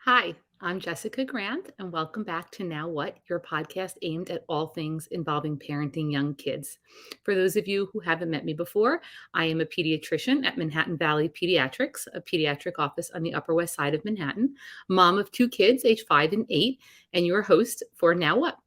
Hi, I'm Jessica Grant, and welcome back to Now What, your podcast aimed at all things involving parenting young kids. For those of you who haven't met me before, I am a pediatrician at Manhattan Valley Pediatrics, a pediatric office on the Upper West Side of Manhattan, mom of two kids, age 5 and 8, and your host for Now What.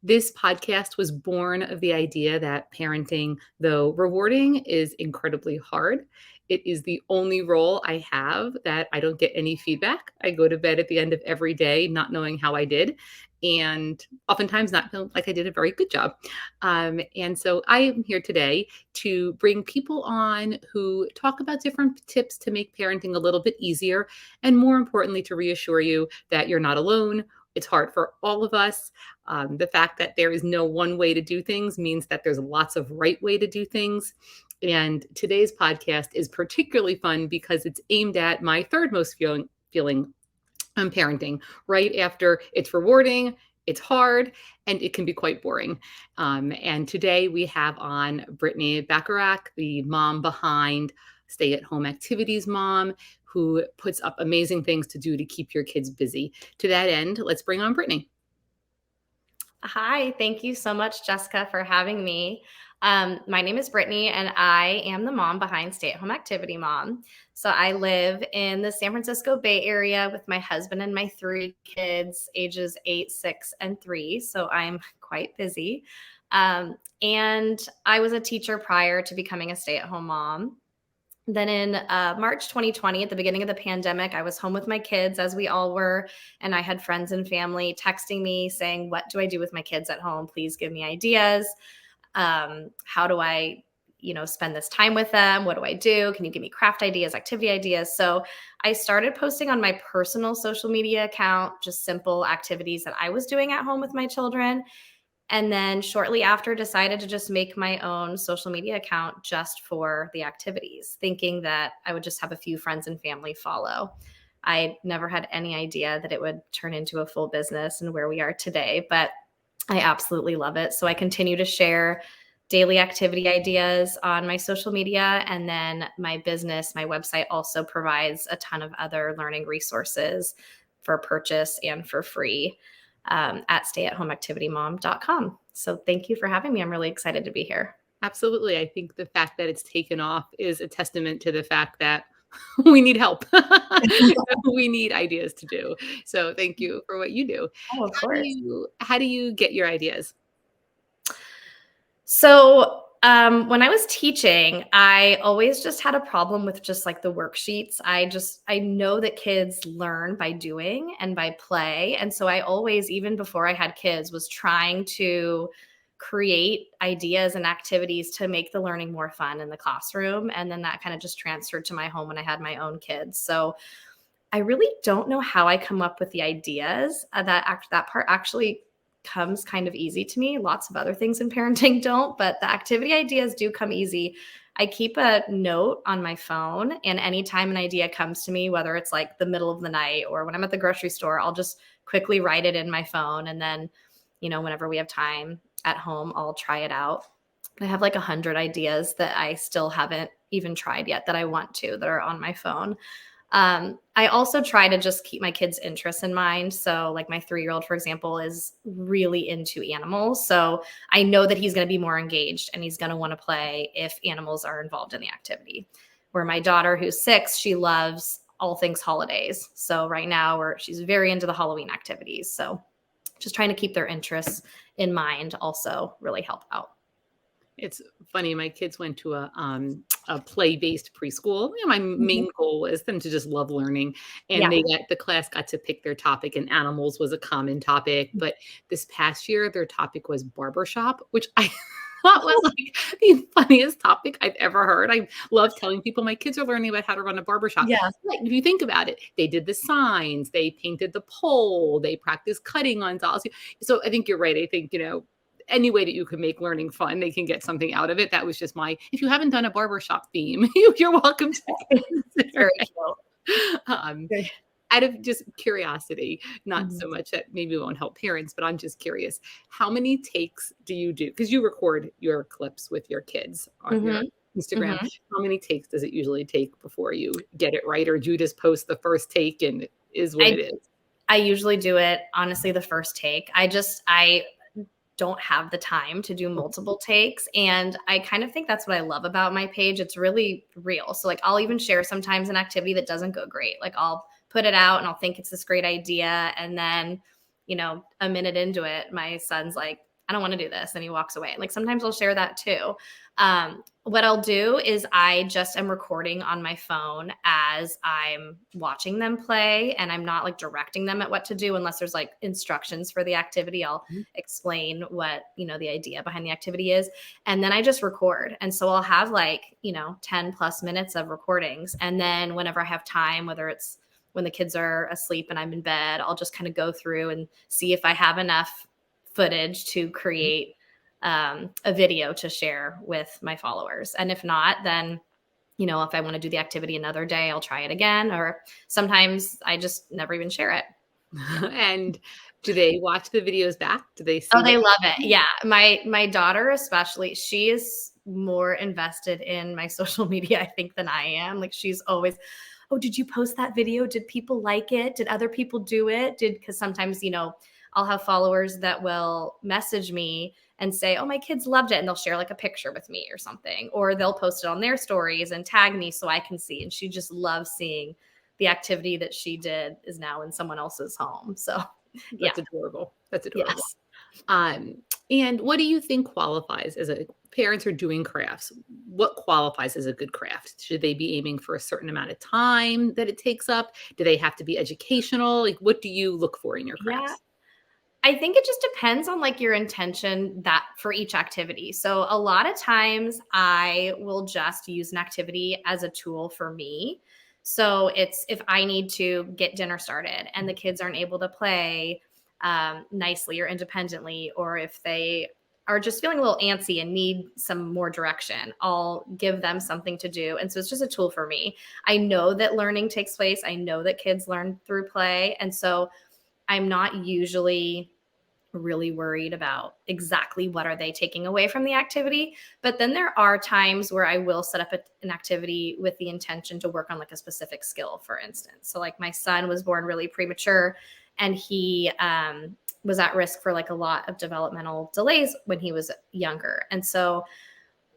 This podcast was born of the idea that parenting, though rewarding, is incredibly hard. It is the only role I have that I don't get any feedback. I go to bed at the end of every day not knowing how I did, and oftentimes not feeling like I did a very good job. And so I am here today to bring people on who talk about different tips to make parenting a little bit easier, and more importantly, to reassure you that you're not alone. It's hard for all of us. The fact that there is no one way to do things means that there's lots of right way to do things. And today's podcast is particularly fun because it's aimed at my third most feeling parenting, right after it's rewarding, it's hard, and it can be quite boring. And today we have on Brittany Bacharach, the mom behind Stay at Home Activities Mom, who puts up amazing things to do to keep your kids busy. To that end, let's bring on Brittany. Hi, thank you so much, Jessica, for having me. My name is Brittany, and I am the mom behind Stay at Home Activity Mom. So I live in the San Francisco Bay Area with my husband and my three kids, ages 8, 6, and 3. So I'm quite busy. And I was a teacher prior to becoming a stay at home mom. Then in March 2020, at the beginning of the pandemic, I was home with my kids, as we all were. And I had friends and family texting me saying, "What do I do with my kids at home? Please give me ideas. How do I, spend this time with them? What do I do? Can you give me craft ideas, activity ideas?" So I started posting on my personal social media account, just simple activities that I was doing at home with my children. And then shortly after, decided to just make my own social media account just for the activities, thinking that I would just have a few friends and family follow. I never had any idea that it would turn into a full business and where we are today, but I absolutely love it. So I continue to share daily activity ideas on my social media. And then my business, my website also provides a ton of other learning resources for purchase and for free at stayathomeactivitymom.com. So thank you for having me. I'm really excited to be here. Absolutely. I think the fact that it's taken off is a testament to the fact that we need help. We need ideas to do. So thank you for what you do. Oh, of course. How do you get your ideas? So when I was teaching, I always just had a problem with just like the worksheets. I know that kids learn by doing and by play. And so I always, even before I had kids, was trying to create ideas and activities to make the learning more fun in the classroom. And then that kind of just transferred to my home when I had my own kids. So I really don't know how I come up with the ideas. That part actually comes kind of easy to me. Lots of other things in parenting don't, but the activity ideas do come easy. I keep a note on my phone, and anytime an idea comes to me, whether it's like the middle of the night or when I'm at the grocery store, I'll just quickly write it in my phone. And then, whenever we have time at home, I'll try it out. I have like 100 ideas that I still haven't even tried yet that I want to, that are on my phone. I also try to just keep my kids' interests in mind. So, like my 3-year-old, for example, is really into animals. So I know that he's going to be more engaged and he's going to want to play if animals are involved in the activity. Where my daughter, who's 6, she loves all things holidays. So right now, she's very into the Halloween activities. So just trying to keep their interests in mind also really help out. It's funny. My kids went to a play-based preschool. My Mhm. main goal was them to just love learning, and Yeah. the class got to pick their topic, and animals was a common topic. But this past year, their topic was barbershop, which I thought was like the funniest topic I've ever heard. I love telling people my kids are learning about how to run a barbershop. Yeah. Like, if you think about it, they did the signs, they painted the pole, they practiced cutting on dolls. So I think you're right. I think, any way that you can make learning fun, they can get something out of it. That was just if you haven't done a barbershop theme, you're welcome to It's consider very it. cute. Um, Good. Out of just curiosity, not Mhm. so much that maybe won't help parents, but I'm just curious, how many takes do you do? Because you record your clips with your kids on your Mhm. Instagram. Mhm. How many takes does it usually take before you get it right? Or do you just post the first take and it is what I it is? I usually do it, honestly, the first take. I don't have the time to do multiple takes. And I kind of think that's what I love about my page. It's really real. So like I'll even share sometimes an activity that doesn't go great. Like I'll put it out and I'll think it's this great idea. And then, a minute into it, my son's like, I don't want to do this. And he walks away. Like sometimes I'll share that too. What I'll do is I just am recording on my phone as I'm watching them play, and I'm not like directing them at what to do unless there's like instructions for the activity. I'll explain what, the idea behind the activity is. And then I just record. And so I'll have like, 10 plus minutes of recordings. And then whenever I have time, whether it's when the kids are asleep and I'm in bed, I'll just kind of go through and see if I have enough footage to create a video to share with my followers. And if not, then, if I want to do the activity another day, I'll try it again. Or sometimes I just never even share it. And do they watch the videos back? Do they see? Oh, they love it. Yeah. My daughter, especially, she is more invested in my social media, I think, than I am. Like she's always, oh, did you post that video? Did people like it? Did other people do it? Because sometimes, I'll have followers that will message me and say, oh, my kids loved it. And they'll share like a picture with me or something, or they'll post it on their stories and tag me so I can see. And she just loves seeing the activity that she did is now in someone else's home. So yeah. That's adorable. That's adorable. Yes. And what do you think qualifies as parents are doing crafts? What qualifies as a good craft? Should they be aiming for a certain amount of time that it takes up? Do they have to be educational? Like, what do you look for in your crafts? Yeah. I think it just depends on like your intention that for each activity. So a lot of times I will just use an activity as a tool for me. So it's if I need to get dinner started and the kids aren't able to play nicely or independently, or if they are just feeling a little antsy and need some more direction, I'll give them something to do. And so it's just a tool for me. I know that learning takes place. I know that kids learn through play. And so I'm not usually really worried about exactly what are they taking away from the activity. But then there are times where I will set up an activity with the intention to work on like a specific skill, for instance. So like my son was born really premature and he was at risk for like a lot of developmental delays when he was younger. And so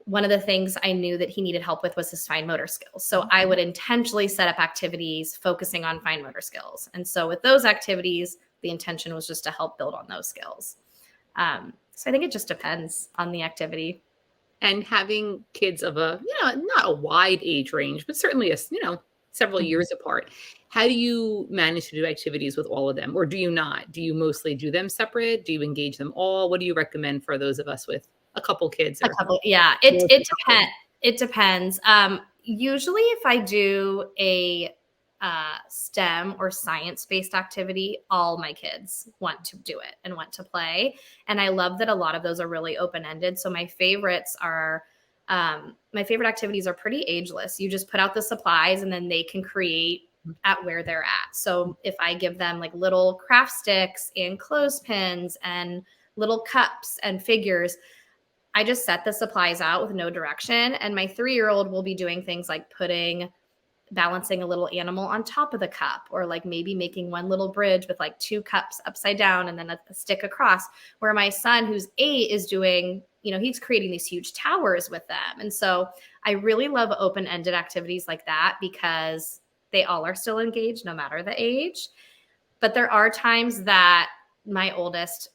one of the things I knew that he needed help with was his fine motor skills. So I would intentionally set up activities focusing on fine motor skills. And so with those activities, the intention was just to help build on those skills. So I think it just depends on the activity. And having kids of not a wide age range, but certainly several years apart. How do you manage to do activities with all of them? Or do you not? Do you mostly do them separate? Do you engage them all? What do you recommend for those of us with a couple kids? Yeah, it depends. It depends. Usually if I do a STEM or science-based activity, all my kids want to do it and want to play. And I love that a lot of those are really open-ended. So my favorite activities are pretty ageless. You just put out the supplies and then they can create at where they're at. So if I give them like little craft sticks and clothespins and little cups and figures, I just set the supplies out with no direction. And my 3-year-old will be doing things like balancing a little animal on top of the cup, or like maybe making one little bridge with like 2 cups upside down and then a stick across, where my son who's 8 is doing, he's creating these huge towers with them. And so I really love open-ended activities like that because they all are still engaged no matter the age. But there are times that my oldest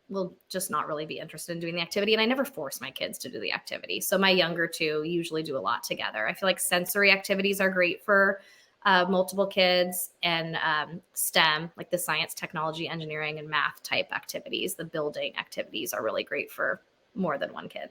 will just not really be interested in doing the activity. And I never force my kids to do the activity. So my younger 2 usually do a lot together. I feel like sensory activities are great for multiple kids, and STEM, like the science, technology, engineering, and math type activities, the building activities are really great for more than one kid.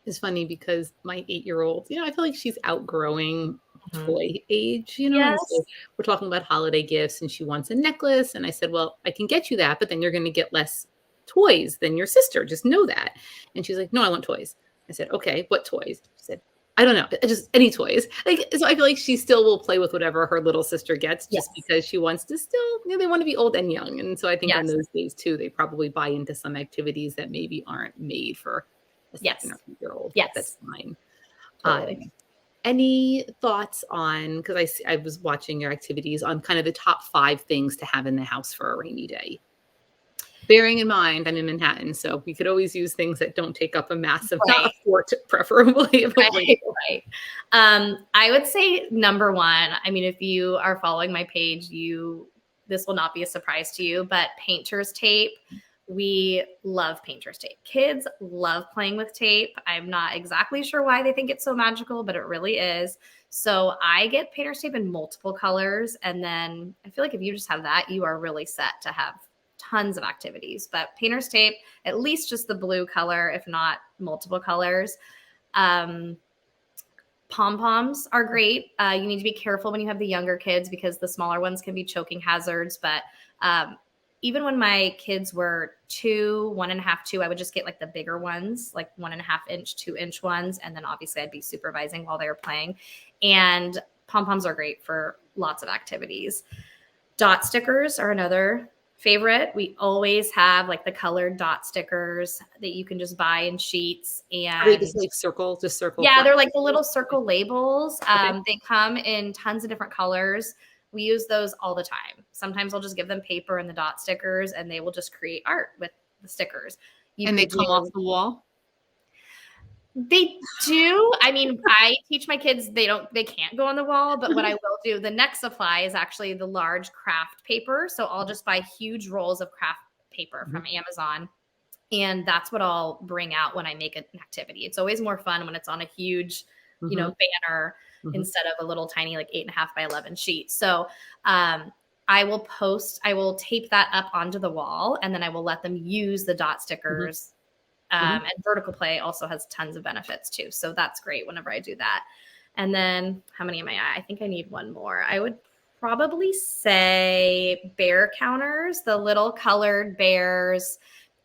It's funny because my 8-year-old, I feel like she's outgrowing toy age, Yes. So we're talking about holiday gifts and she wants a necklace. And I said, well, I can get you that, but then you're going to get less toys than your sister. Just know that. And she's like, no, I want toys. I said, okay, what toys? She said, I don't know, just any toys. So I feel like she still will play with whatever her little sister gets, just because she wants to still, they want to be old and young. And so I think on those days too, they probably buy into some activities that maybe aren't made for a 7 or 8-year-old. Yes. That's fine. Totally. Any thoughts on, because I was watching your activities on kind of the top 5 things to have in the house for a rainy day? Bearing in mind I'm in Manhattan, so we could always use things that don't take up a massive, not a Right. fort preferably, of a Right, window. right. I would say number one, I mean, if you are following my page, this will not be a surprise to you, but painter's tape. We love painter's tape. Kids love playing with tape. I'm not exactly sure why they think it's so magical, but it really is. So I get painter's tape in multiple colors. And then I feel like if you just have that, you are really set to have tons of activities. But painter's tape, at least just the blue color, if not multiple colors. Um, Pom poms are great. You need to be careful when you have the younger kids because the smaller ones can be choking hazards. But um, even when my kids were 2, 1.5, 2, I would just get like the bigger ones, like 1.5 inch, 2 inch ones. And then obviously I'd be supervising while they were playing. And pom poms are great for lots of activities. Dot stickers are another favorite. We always have like the colored dot stickers that you can just buy in sheets. Are they And just like just circle yeah, flat? they're like the little circle labels. Okay. They come in tons of different colors. We use those all the time. Sometimes I'll just give them paper and the dot stickers, and they will just create art with the stickers. You And they could come off do the wall? they do. I mean, I teach my kids they can't go on the wall, but what I will do, the next supply is actually the large craft paper. So I'll just buy huge rolls of craft paper Mhm, from Amazon. And that's what I'll bring out when I make an activity. It's always more fun when it's on a huge, mhm, banner mhm, instead of a little tiny like 8.5 by 11 sheet. So I will tape that up onto the wall and then I will let them use the dot mhm, stickers. mhm. And vertical play also has tons of benefits too. So that's great whenever I do that. And then how many am I at? I think I need one more. I would probably say bear counters, the little colored bears.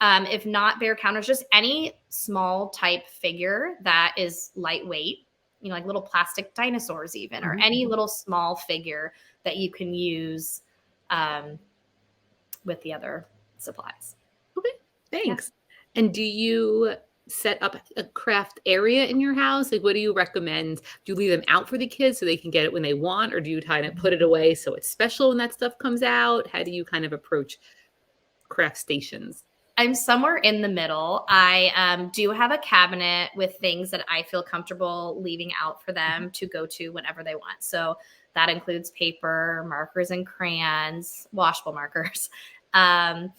If not bear counters, just any small type figure that is lightweight, like little plastic dinosaurs, even, or Mhm. any little small figure that you can use um, with the other supplies. Okay, Yeah. thanks. And do you set up a craft area in your house? Like, what do you recommend? Do you leave them out for the kids so they can get it when they want, or do you kind of put it away so it's special when that stuff comes out? How do you kind of approach craft stations? I'm somewhere in the middle. I do have a cabinet with things that I feel comfortable leaving out for Mhm, them to go to whenever they want. So that includes paper, markers and crayons, washable markers, um,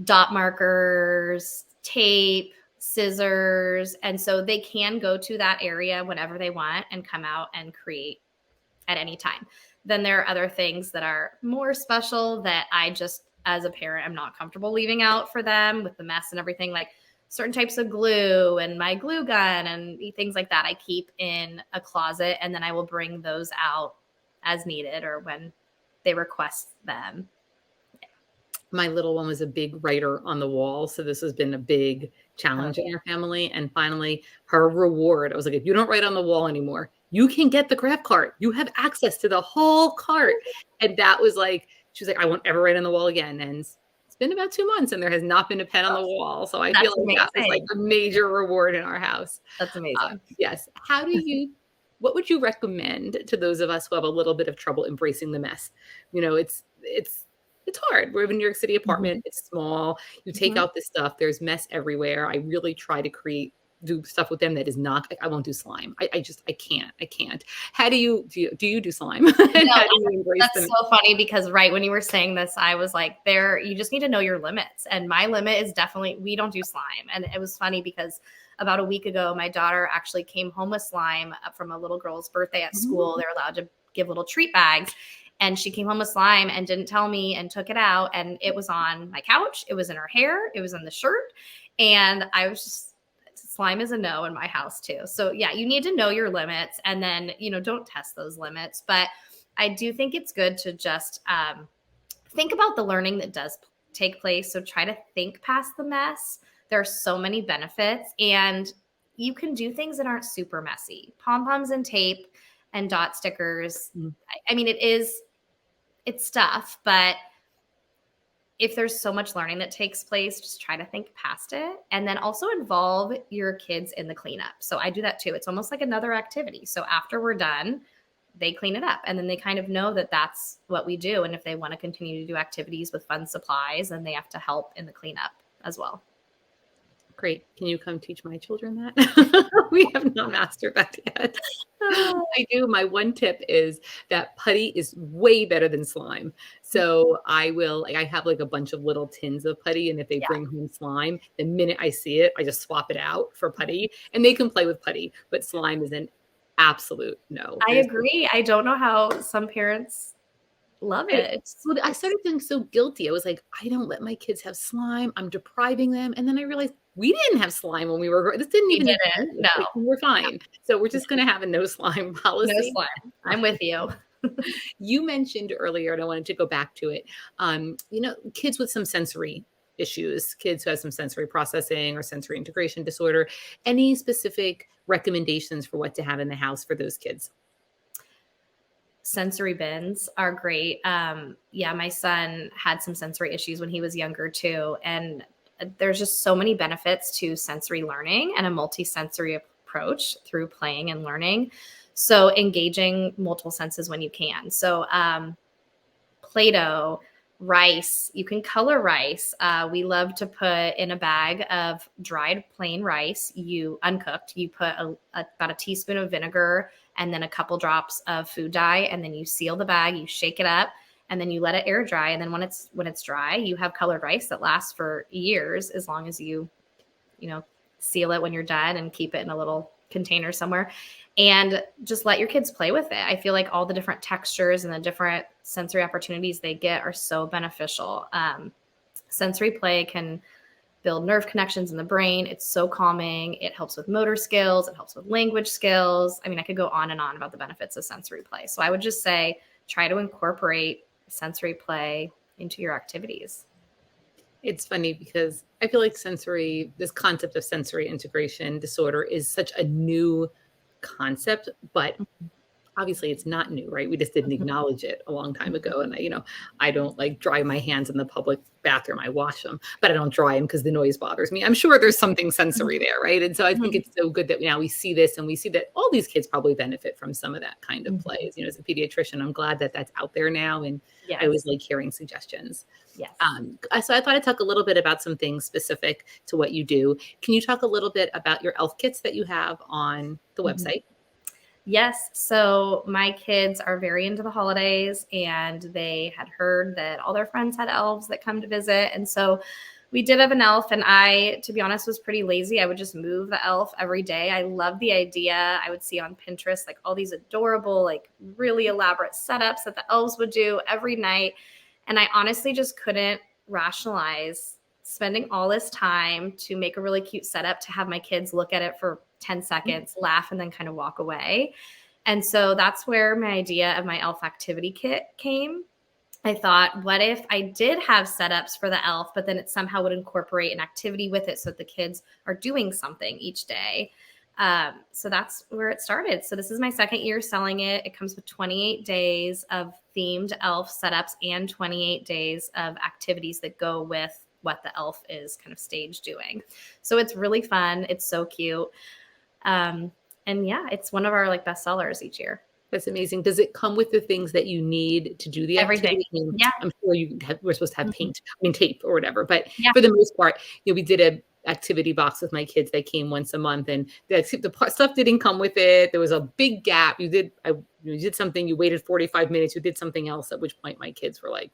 dot markers, tape, scissors. And so they can go to that area whenever they want and come out and create at any time. Then there are other things that are more special that I just, as a parent, am not comfortable leaving out for them with the mess and everything. Like certain types of glue and my glue gun and things like that, I keep in a closet and then I will bring those out as needed or when they request them. My little one was a big writer on the wall, so this has been a big Oh, challenge in our family, and finally, her reward, I was like, "If you don't write on the wall anymore, you can get the craft cart. You have access to the whole cart." And that was like she was like, "I won't ever write on the wall again," and it's been about 2 months, and there has not been a pen on the wall, so I feel that's like that was, like, amazing. a major reward in our house. That's amazing. Yes. What would you recommend to those of us who have a little bit of trouble embracing the mess? It's hard. We have a New York City Mhm. apartment. It's small. You take Mhm. out this stuff. There's mess everywhere. I really try to do stuff with them that is not. I won't do slime. I can't. I can't. How do you do slime? And No, how do you embrace that's them? so funny because right when you were saying this, I was like, you just need to know your limits. And my limit is definitely, we don't do slime. And it was funny because about a week ago, my daughter actually came home with slime from a little girl's birthday at Mhm. school. They're allowed to give little treat bags. And she came home with slime and didn't tell me and took it out. And it was on my couch. It was in her hair. It was in the shirt. And I was just, slime is a no in my house too. So yeah, you need to know your limits and then, don't test those limits. But I do think it's good to just think about the learning that does take place. So try to think past the mess. There are so many benefits, and you can do things that aren't super messy. Pom poms and tape and dot stickers. Mm. I mean, it's stuff, but if there's so much learning that takes place, just try to think past it and then also involve your kids in the cleanup. So I do that too. It's almost like another activity. So after we're done, they clean it up and then they kind of know that that's what we do. And if they want to continue to do activities with fun supplies, then they have to help in the cleanup as well. Great. Can you come teach my children that? We have not mastered that yet. I do. My one tip is that putty is way better than slime. So I will, like, I have like a bunch of little tins of putty, and if they Yeah, bring home slime, the minute I see it, I just swap it out for putty, and they can play with putty. But slime is an absolute no. I agree. I don't know how some parents love it. I started feeling so guilty. I was like, I don't let my kids have slime. I'm depriving them. And then I realized we didn't have slime when we were this didn't We even didn't. No, like, we're fine. So we're just gonna have a no slime no policy. slime. I'm with you. You mentioned earlier, and I wanted to go back to it. Kids with some sensory issues, kids who have some sensory processing or sensory integration disorder. Any specific recommendations for what to have in the house for those kids? Sensory bins are great. Yeah, my son had some sensory issues when he was younger too. And there's just so many benefits to sensory learning and a multisensory approach through playing and learning. So engaging multiple senses when you can. So Play-Doh, rice, you can color rice. We love to put in a bag of dried plain rice, you uncooked, you put about a teaspoon of vinegar and then a couple drops of food dye, and then you seal the bag, you shake it up, and then you let it air dry. And then when it's dry, you have colored rice that lasts for years as long as you seal it when you're done and keep it in a little container somewhere and just let your kids play with it. I feel like all the different textures and the different sensory opportunities they get are so beneficial. Sensory play can build nerve connections in the brain. It's so calming. It helps with motor skills. It helps with language skills. I mean, I could go on and on about the benefits of sensory play. So I would just say try to incorporate sensory play into your activities. It's funny because I feel like this concept of sensory integration disorder is such a new concept, but obviously it's not new, right? We just didn't acknowledge it a long time ago. And I don't like dry my hands in the public bathroom. I wash them, but I don't dry them because the noise bothers me. I'm sure there's something sensory there, right? And so I think it's so good that now we see this and we see that all these kids probably benefit from some of that kind of plays. As a pediatrician, I'm glad that that's out there now. And Yes. I always like hearing suggestions. Yes. So I thought I'd talk a little bit about some things specific to what you do. Can you talk a little bit about your elf kits that you have on the website? Yes. So my kids are very into the holidays and they had heard that all their friends had elves that come to visit. And so we did have an elf, and I, to be honest, was pretty lazy. I would just move the elf every day. I love the idea. I would see on Pinterest like all these adorable, like really elaborate setups that the elves would do every night. And I honestly just couldn't rationalize spending all this time to make a really cute setup to have my kids look at it for 10 seconds, laugh, and then kind of walk away. And so that's where my idea of my elf activity kit came. I thought, what if I did have setups for the elf, but then it somehow would incorporate an activity with it so that the kids are doing something each day. So that's where it started. So this is my second year selling it. It comes with 28 days of themed elf setups and 28 days of activities that go with what the elf is kind of stage doing. So it's really fun. It's so cute. And yeah, it's one of our like best sellers each year. That's amazing. Does it come with the things that you need to do the Everything. activity? I mean, Yeah. I'm sure we're supposed to have tape or whatever, but Yeah. for the most part, we did a activity box with my kids that came once a month, and the stuff didn't come with it. There was a big gap. You did something, you waited 45 minutes, you did something else, at which point my kids were like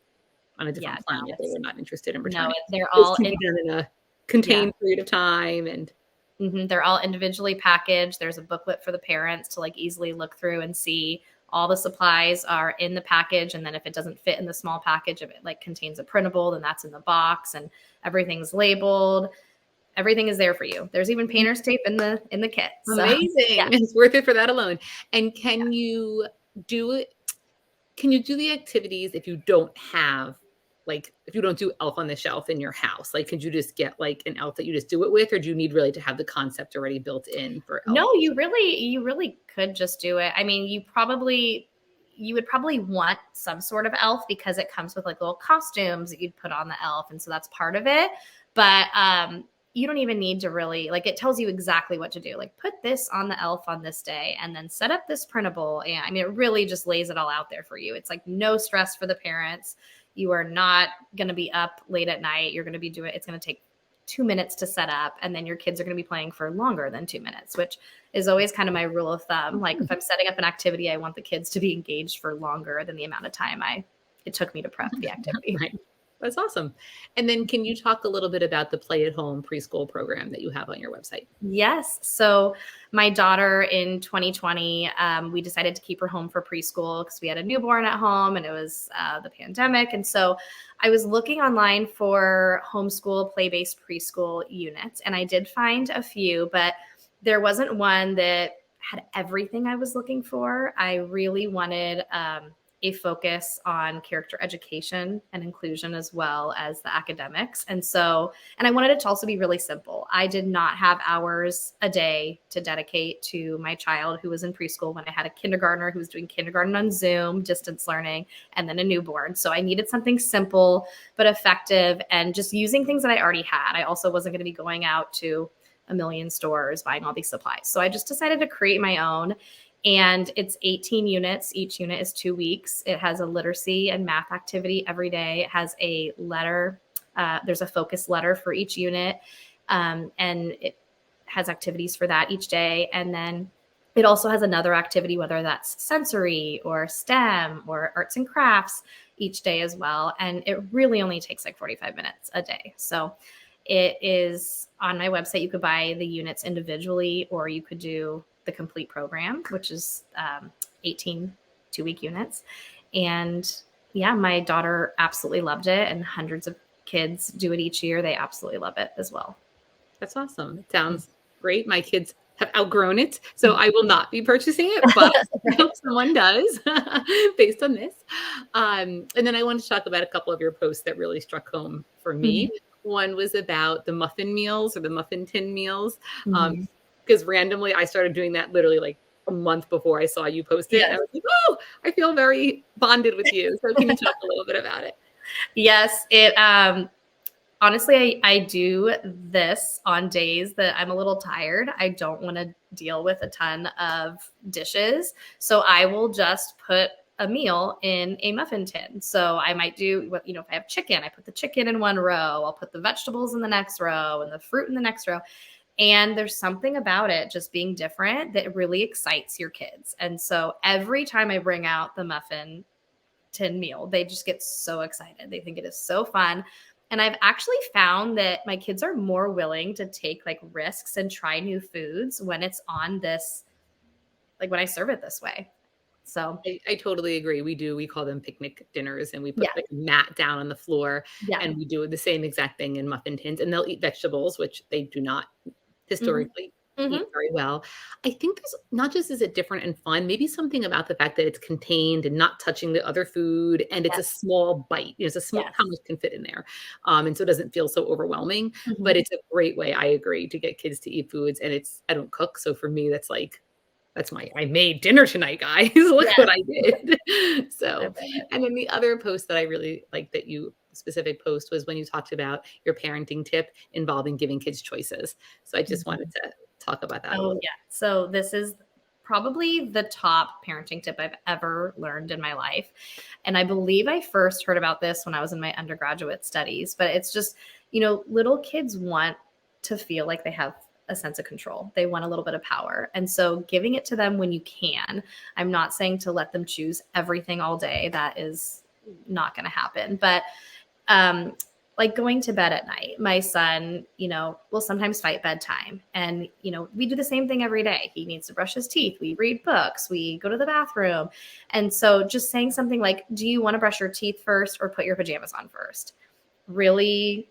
on a different planet. They were not interested in returning. No, they're all done in a contained period of time, and they're all individually packaged. There's a booklet for the parents to like easily look through and see all the supplies are in the package. And then if it doesn't fit in the small package, if it like contains a printable, then that's in the box, and everything's labeled. Everything is there for you. There's even painter's tape in the kit. So, amazing. yeah. It's worth it for that alone. And can you do the activities if you don't have, like, if you don't do elf on the shelf in your house? Like, could you just get like an elf that you just do it with, or do you need really to have the concept already built in for elf? No, you really could just do it. I mean, you would probably want some sort of elf because it comes with like little costumes that you'd put on the elf. And so that's part of it. But you don't even need to really, like, it tells you exactly what to do. Like, put this on the elf on this day and then set up this printable. And I mean, it really just lays it all out there for you. It's like no stress for the parents. You are not going to be up late at night. You're going to be doing, it's going to take 2 minutes to set up, and then your kids are going to be playing for longer than 2 minutes, which is always kind of my rule of thumb. Like, if I'm setting up an activity, I want the kids to be engaged for longer than the amount of time it took me to prep the activity. Right. That's awesome. And then can you talk a little bit about the Play at Home preschool program that you have on your website? Yes. So my daughter in 2020, we decided to keep her home for preschool because we had a newborn at home and it was the pandemic. And so I was looking online for homeschool play-based preschool units, and I did find a few, but there wasn't one that had everything I was looking for. I really wanted a focus on character education and inclusion as well as the academics. And I wanted it to also be really simple. I did not have hours a day to dedicate to my child who was in preschool when I had a kindergartner who was doing kindergarten on Zoom, distance learning, and then a newborn. So I needed something simple but effective and just using things that I already had. I also wasn't going to be going out to a million stores buying all these supplies. So I just decided to create my own. And it's 18 units. Each unit is 2 weeks. It has a literacy and math activity every day. It has a letter. There's a focus letter for each unit. And it has activities for that each day. And then it also has another activity, whether that's sensory or STEM or arts and crafts each day as well. And it really only takes like 45 minutes a day. So it is on my website. You could buy the units individually, or you could do the complete program, which is 18 2-week units. And yeah, my daughter absolutely loved it, and hundreds of kids do it each year. They absolutely love it as well. That's awesome. It sounds great. My kids have outgrown it, so I will not be purchasing it, but I hope someone does based on this. And then I wanted to talk about a couple of your posts that really struck home for me. One was about the muffin meals or the muffin tin meals. Because randomly I started doing that literally like a month before I saw you post it. Yes. I was like, oh, I feel very bonded with you. So can you talk a little bit about it? Yes, it honestly, I do this on days that I'm a little tired. I don't want to deal with a ton of dishes. So I will just put a meal in a muffin tin. So I might do, if I have chicken, I put the chicken in one row, I'll put the vegetables in the next row and the fruit in the next row. And there's something about it just being different that really excites your kids. And so every time I bring out the muffin tin meal, they just get so excited. They think it is so fun. And I've actually found that my kids are more willing to take like risks and try new foods when it's on this, like when I serve it this way. So I totally agree. We call them picnic dinners, and we put like a mat down on the floor and we do the same exact thing in muffin tins, and they'll eat vegetables, which they do not historically eat very well. I think there's not just is it different and fun, maybe something about the fact that it's contained and not touching the other food, and it's a small bite. It's a small how much can fit in there. And so it doesn't feel so overwhelming, but it's a great way, I agree, to get kids to eat foods. And I don't cook. So for me, I made dinner tonight, guys. Look what I did. So, and then the other post that I really like that you specific post was when you talked about your parenting tip involving giving kids choices. So I just wanted to talk about that. Oh yeah. So this is probably the top parenting tip I've ever learned in my life. And I believe I first heard about this when I was in my undergraduate studies, but it's just, little kids want to feel like they have a sense of control. They want a little bit of power. And so giving it to them when you can. I'm not saying to let them choose everything all day. That is not going to happen. But like going to bed at night, my son, will sometimes fight bedtime. And, we do the same thing every day. He needs to brush his teeth. We read books. We go to the bathroom. And so just saying something like, do you want to brush your teeth first or put your pajamas on first? Really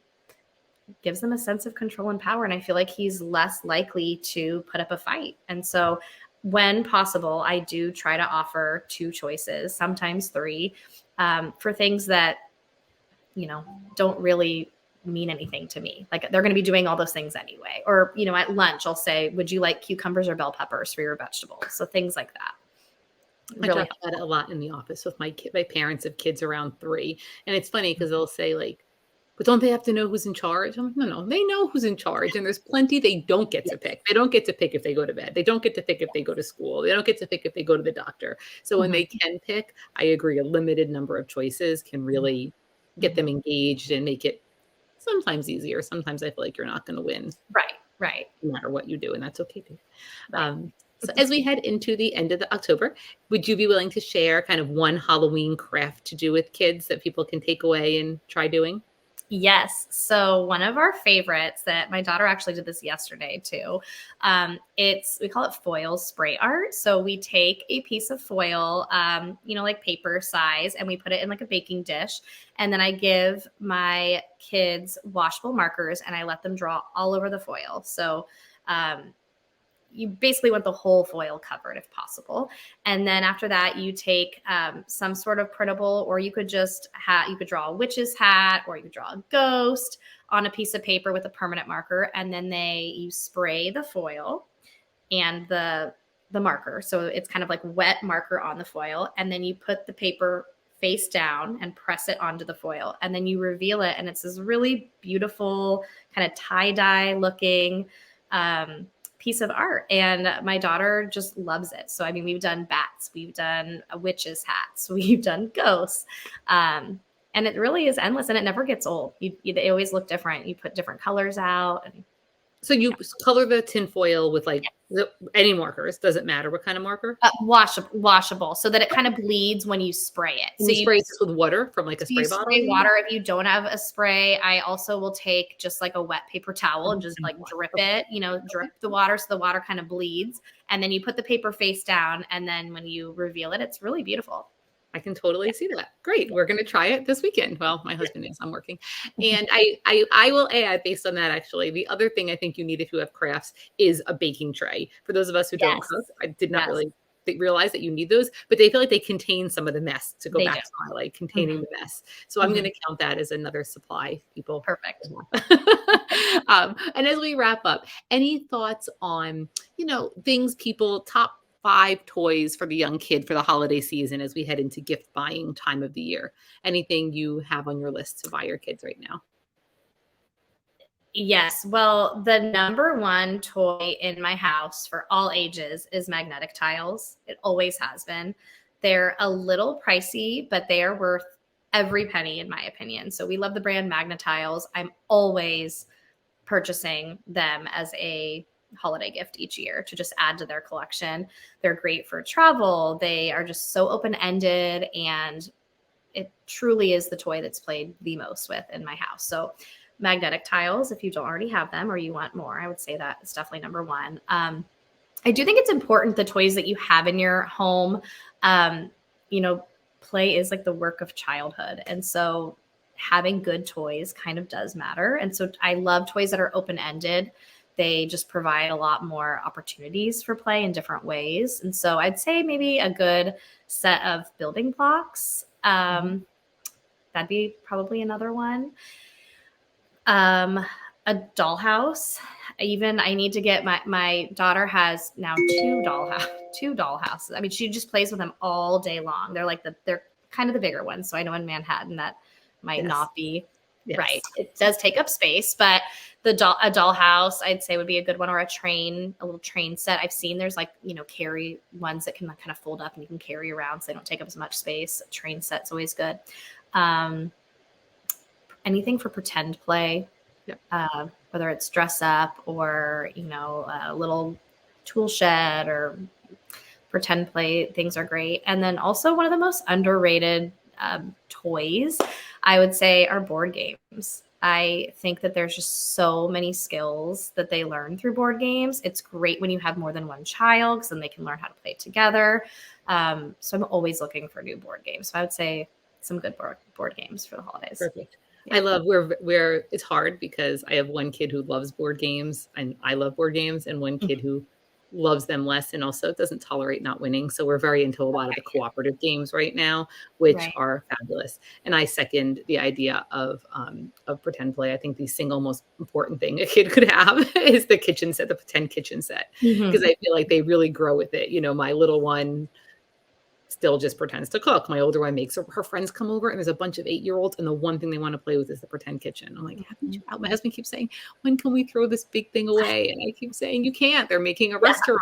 gives them a sense of control and power. And I feel like he's less likely to put up a fight. And so when possible, I do try to offer 2 choices, sometimes 3, for things that, don't really mean anything to me. Like they're going to be doing all those things anyway. Or, at lunch, I'll say, would you like cucumbers or bell peppers for your vegetables? So things like that. I Really talk helpful. about it a lot in the office with my parents of kids around 3, and it's funny because 'cause they'll say, like, "But don't they have to know who's in charge?" I'm like, "No, no, they know who's in charge, and there's plenty they don't get to Yes. pick. They don't get to pick if they go to bed. They don't get to pick if they go to school. They don't get to pick if they go to the doctor." So when Mhm. they can pick, I agree, a limited number of choices can Mhm. really get them Mhm. engaged and make it sometimes easier. Sometimes I feel like you're not gonna win Right, right, no matter what you do, and that's okay too. right. So as we head into the end of the October, would you be willing to share kind of one Halloween craft to do with kids that people can take away and try doing? Yes. So one of our favorites that my daughter actually did this yesterday too. We call it foil spray art. So we take a piece of foil, like paper size, and we put it in like a baking dish. And then I give my kids washable markers and I let them draw all over the foil. So um, you basically want the whole foil covered if possible. And then after that, you take some sort of printable, or you could you could draw a witch's hat, or you could draw a ghost on a piece of paper with a permanent marker. And then you spray the foil and the marker. So it's kind of like wet marker on the foil. And then you put the paper face down and press it onto the foil. And then you reveal it. And it's this really beautiful kind of tie-dye looking um, piece of art. And my daughter just loves it. So, I mean, we've done bats, we've done witches' hats, we've done ghosts. And it really is endless and it never gets old. They always look different. You put different colors out. And So you yeah. color the tin foil with like any markers, doesn't matter what kind of marker? Washable so that it kind of bleeds when you spray it. And you spray it just with water from like a So you spray bottle, spray you mean? water. If you don't have a spray, I also will take just like a wet paper towel and just And like water. drip Okay, it, drip okay. the water so the water kind of bleeds. And then you put the paper face down. And then when you reveal it, it's really beautiful. I can totally see that. Great. Yeah. We're going to try it this weekend. Well, my husband is. I'm working. And I will add based on that actually, the other thing I think you need if you have crafts is a baking tray. For those of us who don't cook, Yes. I did not Yes. really realize that you need those, but they feel like they contain some of the mess to go They do. back to my like containing Mhm. the mess. So I'm going Mhm. to count that as another supply people. Perfect. And as we wrap up, any thoughts on, things people top 5 toys for the young kid for the holiday season as we head into gift buying time of the year? Anything you have on your list to buy your kids right now? Yes. Well, the number one toy in my house for all ages is magnetic tiles. It always has been. They're a little pricey, but they are worth every penny, in my opinion. So we love the brand Magnetiles. I'm always purchasing them as a holiday gift each year to just add to their collection. They're great for travel. They are just so open ended, and it truly is the toy that's played the most with in my house. So magnetic tiles, if you don't already have them or you want more, I would say that is definitely number one. I do think it's important the toys that you have in your home. Um, you know, Play is like the work of childhood. And so having good toys kind of does matter. And so I love toys that are open ended. They just provide a lot more opportunities for play in different ways. And so I'd say maybe a good set of building blocks. Mhm. That'd be probably another one. Um, a dollhouse. Even I need to get my daughter has now two dollhouses. I mean, she just plays with them all day long. They're kind of the bigger ones. So I know in Manhattan that might Yes. not be Yes. right. It does take up space, but a dollhouse I'd say would be a good one, or a little train set. I've seen there's carry ones that can like kind of fold up and you can carry around so they don't take up as much space. A train set's always good. Um, Anything for pretend play, Yeah. whether it's dress up or a little tool shed or pretend play, things are great. And then also one of the most underrated toys I would say are board games. I think that there's just so many skills that they learn through board games. It's great when you have more than one child because then they can learn how to play together. So I'm always looking for new board games. So I would say some good board games for the holidays. Perfect. I Yeah. love where it's hard because I have one kid who loves board games and I love board games, and one kid who loves them less and also doesn't tolerate not winning. So we're very into a lot of the cooperative games right now, which Right. are fabulous. And I second the idea of pretend play. I think the single most important thing a kid could have is the kitchen set, the pretend kitchen set, because Mhm. I feel like they really grow with it. My little one still just pretends to cook. My older one makes her friends come over and there's a bunch of 8-year-olds and the one thing they want to play with is the pretend kitchen. I'm like, haven't you out? My husband keeps saying, when can we throw this big thing away? And I keep saying, you can't. They're making a Yeah. restaurant.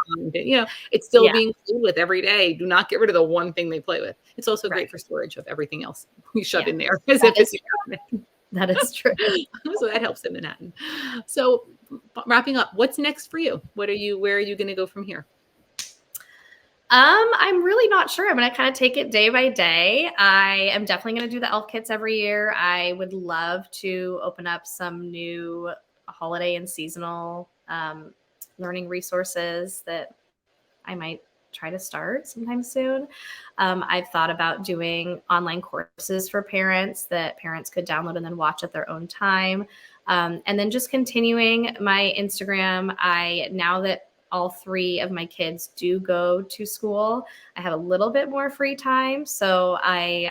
It's still Yeah. being played with every day. Do not get rid of the one thing they play with. It's also great Right. for storage of everything else we shove Yeah. in there as That if it's is That is true. so that helps in Manhattan. So wrapping up, what's next for you? Where are you going to go from here? I'm really not sure. I'm going to kind of take it day by day. I am definitely going to do the elf kits every year. I would love to open up some new holiday and seasonal learning resources that I might try to start sometime soon. I've thought about doing online courses for parents that parents could download and then watch at their own time. And then just continuing my Instagram. Now that all 3 of my kids do go to school, I have a little bit more free time. So I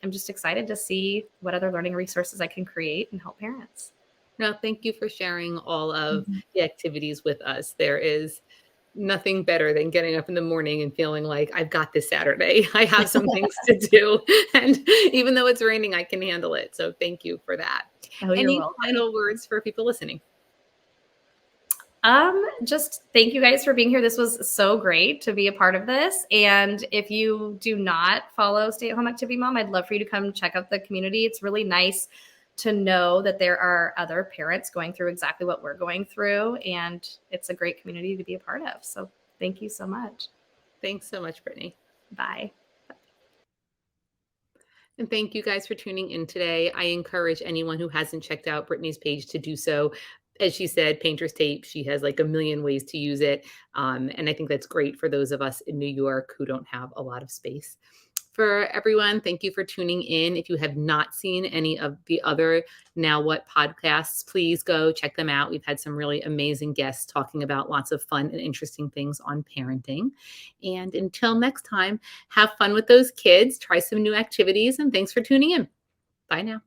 am just excited to see what other learning resources I can create and help parents. No, thank you for sharing all of the activities with us. There is nothing better than getting up in the morning and feeling like I've got this Saturday. I have some things to do. And even though it's raining, I can handle it. So thank you for that. Oh, you're Any welcome. final words for people listening? Just thank you guys for being here. This was so great to be a part of this. And if you do not follow Stay at Home Activity Mom, I'd love for you to come check out the community. It's really nice to know that there are other parents going through exactly what we're going through. And it's a great community to be a part of. So thank you so much. Thanks so much, Brittany. Bye. And thank you guys for tuning in today. I encourage anyone who hasn't checked out Brittany's page to do so. As she said, painter's tape, she has like a million ways to use it. And I think that's great for those of us in New York who don't have a lot of space. For everyone, thank you for tuning in. If you have not seen any of the other Now What podcasts, please go check them out. We've had some really amazing guests talking about lots of fun and interesting things on parenting. And until next time, have fun with those kids, try some new activities, and thanks for tuning in. Bye now.